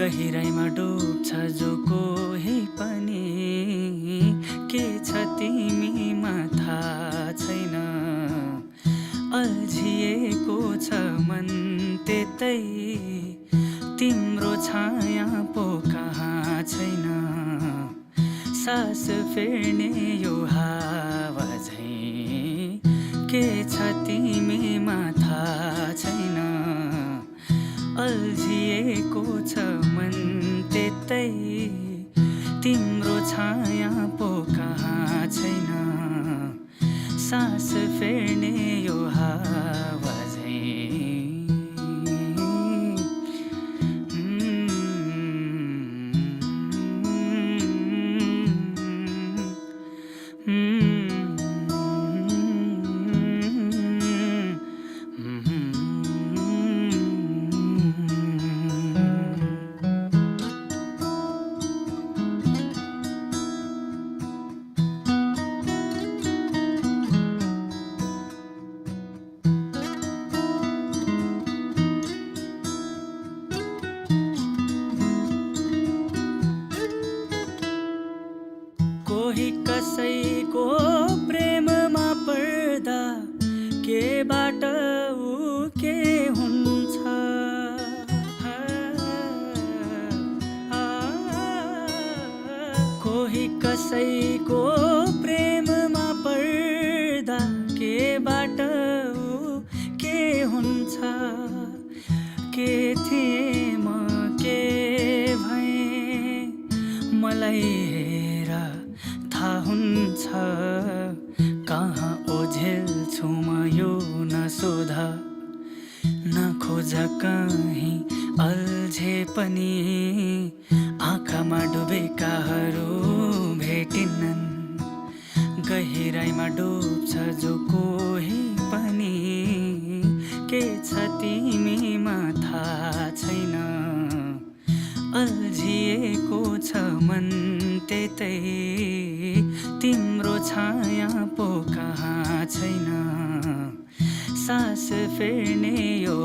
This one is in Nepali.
गहिराइमा डुब्छ जो कोही पनि, के छ तिमीमा थाहा छैन। अल्झिएको छ मन त्यतै, तिम्रो छाया पो कहाँ छैन। सास फेर्ने यो हावा झैं, के छ तिमीमा थाहा छैन। अल्झिएको छ मन त्यतै, तिम्रो छाया पो कहाँ छैन। सास फेर्ने यो हावा झैं। कोही कसैको प्रेममा पर्दा केबाट ऊ के हुन्छ। कोही कसैको प्रेममा पर्दा केबाट ऊ के हुन्छ। के थिए म के भएँ मलाई हेर थाहा हुन्छ। कहाँ ओझेल्छु म यो नसोध, नखोज कहीँ अल्झे पनि। आँखामा डुबेकाहरू भेटिन्नन्, गहिराइमा डुब्छ जो कोही पनि, के छ तिमीमा थाहा छैन। अल्झिएको छ मन त्यतै, तिम्रो छाया पो कहाँ छैन। सास फेर्ने यो